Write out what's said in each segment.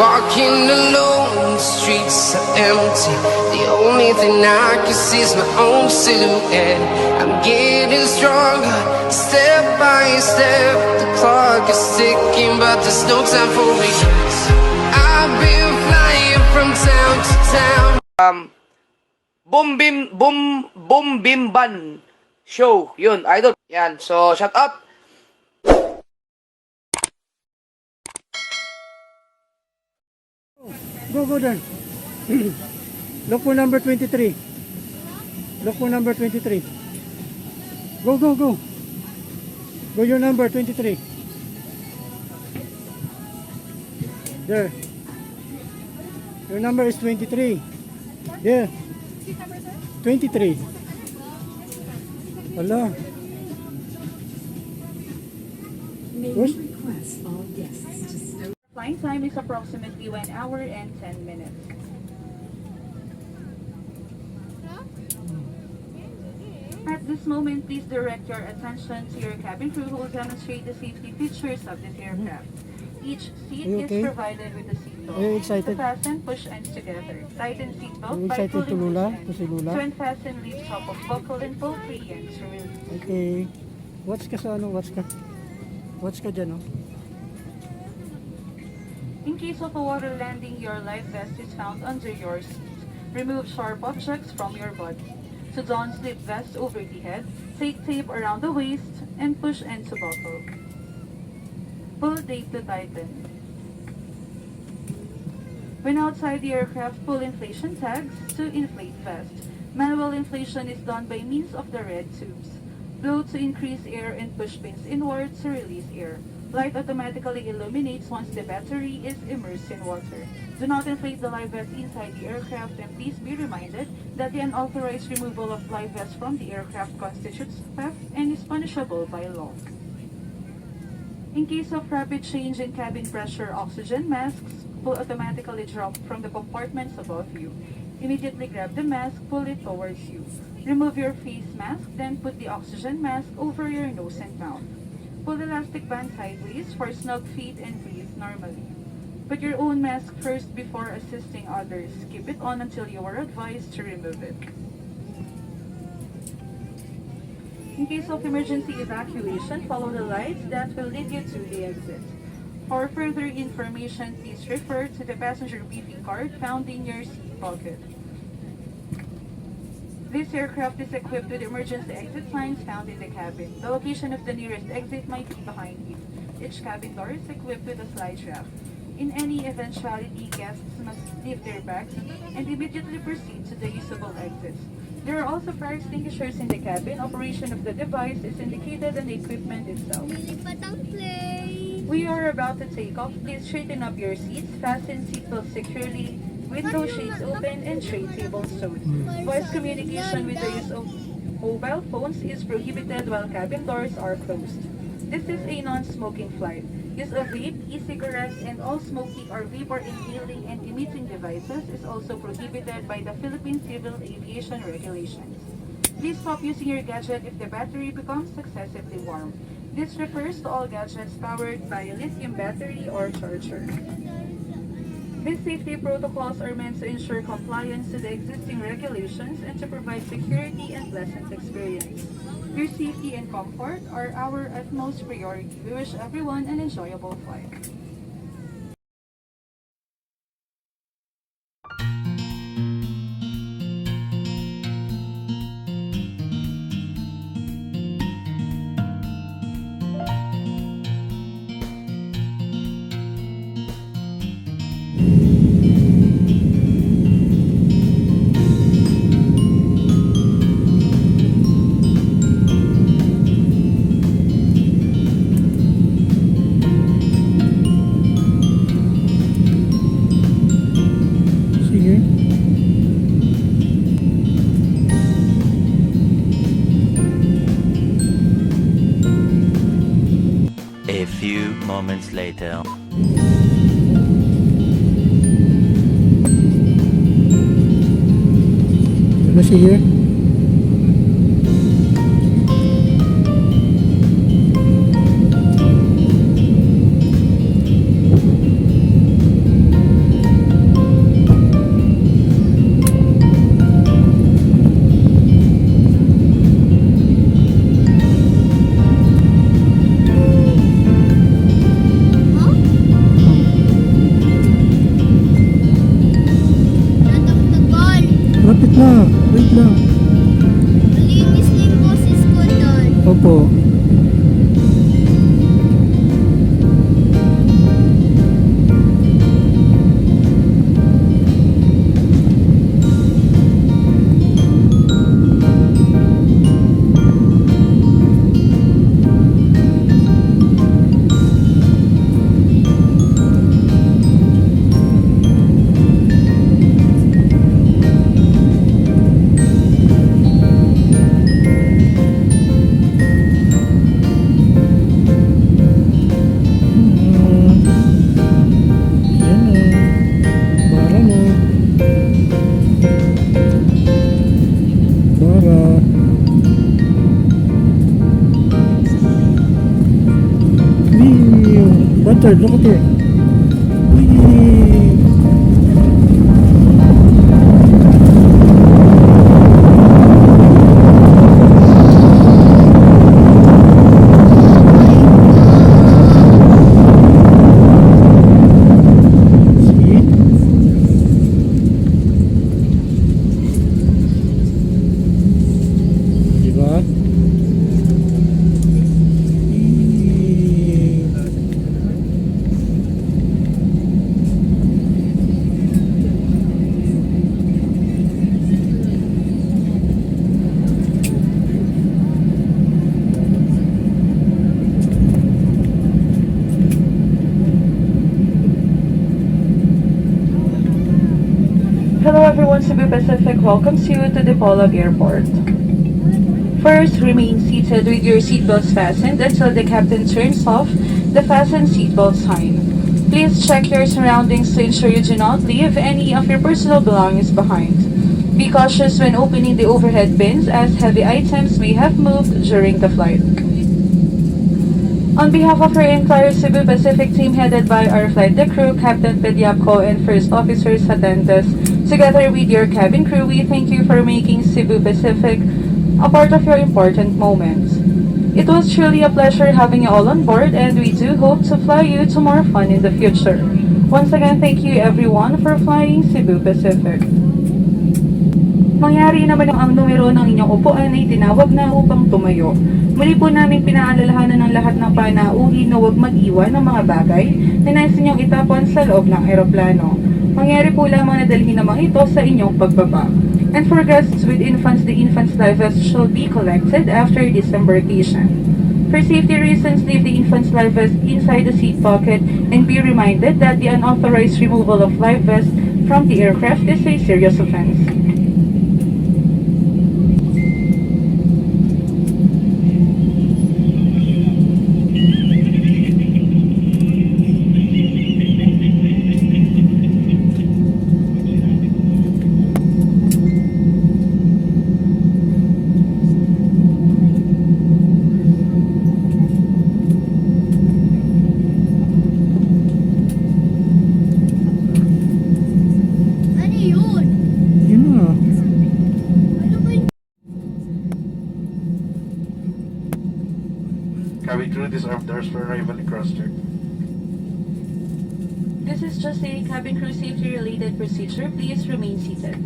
Walking alone, the streets are empty. The only thing I can see is my own silhouette. I'm getting stronger, step by step. The clock is ticking, but there's no time for regrets. I've been flying from town to town. Boom Bim Ban Show. Yun, idol. Yan. So, shut up. Go there. Look for number 23. Look for number 23. Go. Go your number 23. There. Your number is 23. There. 23. Hello. Push. Flying time is approximately 1 hour and 10 minutes. At this moment, please direct your attention to your cabin crew who will demonstrate the safety features of this aircraft. Each seat is provided with a seatbelt. Are you excited? To fasten, push ends together. Tighten seatbelt by Excited to pulling Lula? loose To si ends. Lula? To unfasten, leave top of buckle and pull free ends to release. Okay. Watch ka sa ano? Watch ka. Watch ka dyan, oh. In case of a water landing, your life vest is found under your seat. Remove sharp objects from your body. To don slip vest over the head, take tape around the waist and push end to buckle. Pull tape to tighten. When outside the aircraft, pull inflation tags to inflate vest. Manual inflation is done by means of the red tubes. Blow to increase air and push pins inward to release air. Light automatically illuminates once the battery is immersed in water. Do not inflate the life vest inside the aircraft, and please be reminded that the unauthorized removal of life vest from the aircraft constitutes theft and is punishable by law. In case of rapid change in cabin pressure, oxygen masks will automatically drop from the compartments above you. Immediately grab the mask, pull it towards you. Remove your face mask, then put the oxygen mask over your nose and mouth. Pull the elastic band sideways for snug feet and breathe normally. Put your own mask first before assisting others. Keep it on until you are advised to remove it. In case of emergency evacuation, follow the lights that will lead you to the exit. For further information, please refer to the passenger briefing card found in your seat pocket. This aircraft is equipped with emergency exit signs found in the cabin. The location of the nearest exit might be behind you. Each cabin door is equipped with a slide strap. In any eventuality, guests must leave their bags and immediately proceed to the usable exits. There are also fire extinguishers in the cabin. Operation of the device is indicated on the equipment itself. We are about to take off. Please straighten up your seats, fasten seatbelts securely, window shades open, and tray tables stowed. Voice communication with the use of mobile phones is prohibited while cabin doors are closed. This is a non-smoking flight. Use of vape, e-cigarettes, and all smoking or vapor inhaling and emitting devices is also prohibited by the Philippine Civil Aviation Regulations. Please stop using your gadget if the battery becomes excessively warm. This refers to all gadgets powered by a lithium battery or charger. These safety protocols are meant to ensure compliance to the existing regulations and to provide security and pleasant experience. Your safety and comfort are our utmost priority. We wish everyone an enjoyable flight. moments later. Wanna see here? Natagtagal. Lapit na. Wait lang. Malinis na yung boses ko doon. Opo. Yan na. Bara na. Bara. Wee! Butter, look at it. Wee! See? Diba? Wee! Hello everyone, Cebu Pacific welcomes you to the Polag Airport. First, remain seated with your seatbelts fastened until the captain turns off the fasten seatbelt sign. Please check your surroundings to ensure you do not leave any of your personal belongings behind. Be cautious when opening the overhead bins as heavy items may have moved during the flight. On behalf of our entire Cebu Pacific team headed by our flight deck crew, Captain Pediapco and First Officers Atentes, together with your cabin crew, we thank you for making Cebu Pacific a part of your important moments. It was truly a pleasure having you all on board and we do hope to fly you to more fun in the future. Once again, thank you everyone for flying Cebu Pacific. Mangyari naman ang numero ng inyong upuan ay tinawag na upang tumayo. Muli po namin pinaalalahanan ng lahat ng panauhi na huwag mag-iwan ng mga bagay na nais ninyong itapon sa loob ng eroplano. Mangyari po lamang na dalhin naman ito sa inyong pagbaba. And for guests with infants, the infant's life vest shall be collected after disembarkation. For safety reasons, leave the infant's life vest inside the seat pocket and be reminded that the unauthorized removal of life vest from the aircraft is a serious offense. Ano yun? Yun na. Ano ba yun? Cabin crew, disarm doors for arrival and cross-check. This is just a cabin crew safety related procedure. Please remain seated.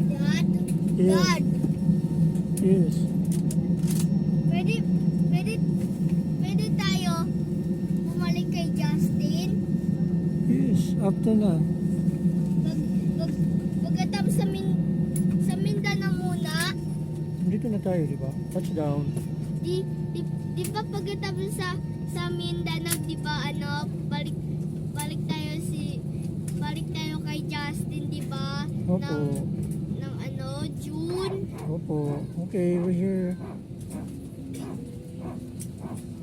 Dad? Yeah. Dad? Yes. Pwede, pwede, pwede tayo bumalik kay Justin? Yes. After na. Pagkatapos sa Mindanao muna, Dito na tayo, di ba? Touchdown. di ba pagkatapos sa Mindanao, di ba balik tayo Opo. ng ano, June. Opo. Okay, we're here.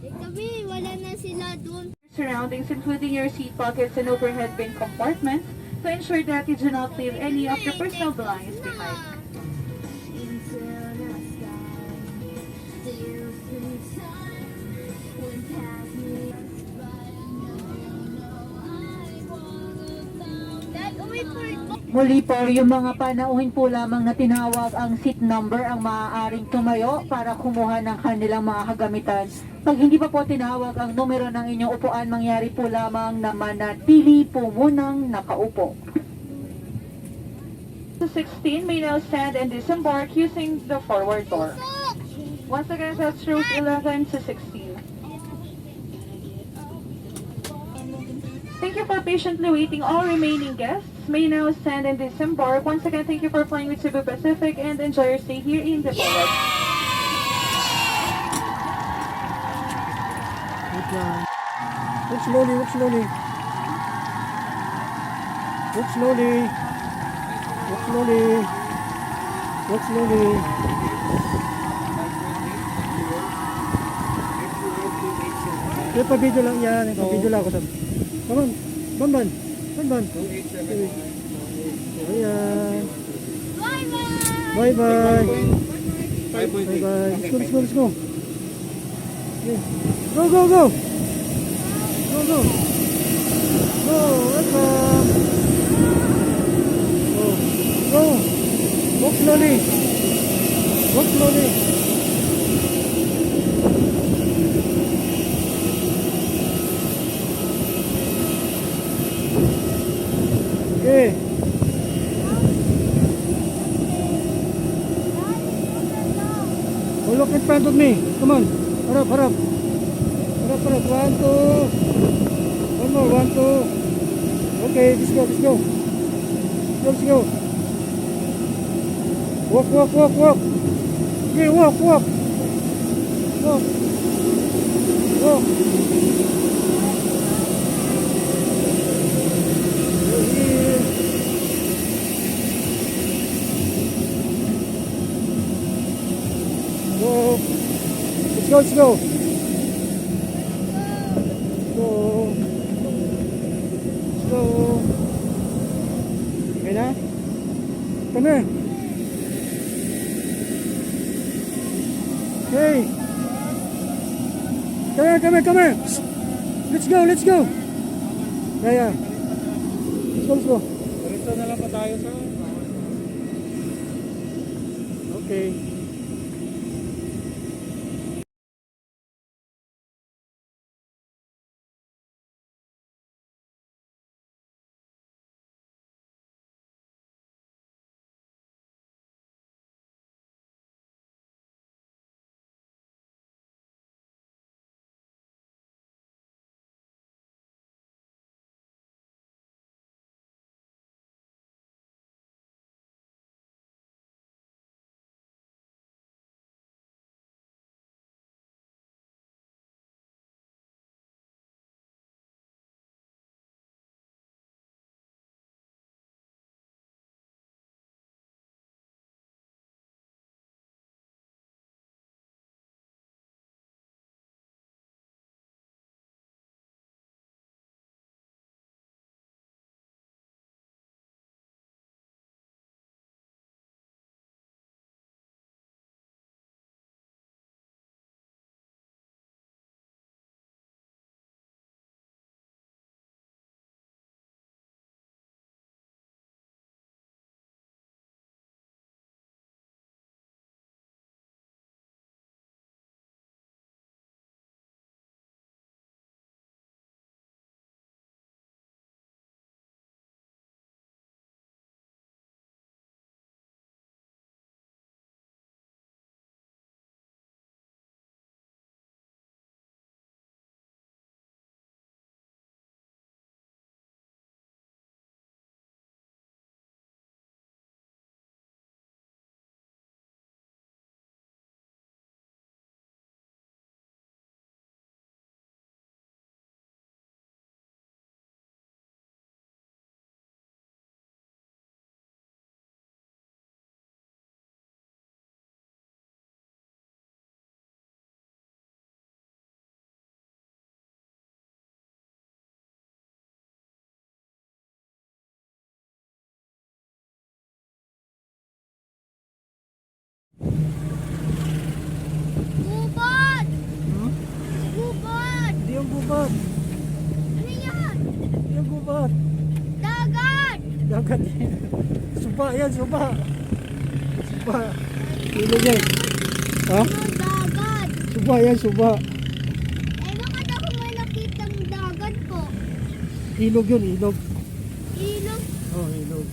Eh, kami, wala na sila dun. Surroundings, including your seat pockets and overhead bin compartments, to ensure that you do not leave any of your personal belongings behind. Dad, uwi po. Muli po, yung mga panauhin po lamang na tinawag ang seat number ang maaaring tumayo para kumuha ng kanilang mga kagamitan. Pag hindi pa po tinawag ang numero ng inyong upuan, mangyari po lamang na manatili po munang nakaupo. The 16 may now stand and disembark using the forward door. Once again, that's rows 11 to 16. Thank you for patiently waiting. All remaining guests may now stand and disembark. Once again, thank you for flying with Cebu Pacific and enjoy your stay here in the Philippines. Wait lang. Walk slowly, walk slowly. Walk slowly. Walk slowly. Walk slowly. Eh, pa-video lang yan. Pa-video lang ako. Come on. Banban. Banban. Ayan. Bye-bye! Bye-bye. Bye-bye. Let's go, let's go, let's go. Okay. Go, go, go. Go, go. Go, welcome. Go. Go. Walk slowly. Walk slowly. Okay. Oh, look in front of me. Come on. Harap, harap. Harap, harap. 1, 2. One more. 1, 2. Okay, let's go, let's go. Let's go. Walk, walk, walk, walk. Okay, walk, walk. Walk. Walk. We're here. Go. Let's go, let's go. Let's go. Let's go. Okay na? Come here. Hey. Come here, come here, come here. Let's go, let's go. Yeah, yeah. Let's go, let's go. Diretso na lang pa tayo sa... Okay. gubat. Ano yan? Yung gubat. Dagat! Dagat yan. Suba yan, suba. Suba. Ilog yan. Ha? Ano dagat? Suba yan, suba. Eh, bakit ako may nakitang dagat po? Ilog yun, ilog. Ilog. Oh, ilog.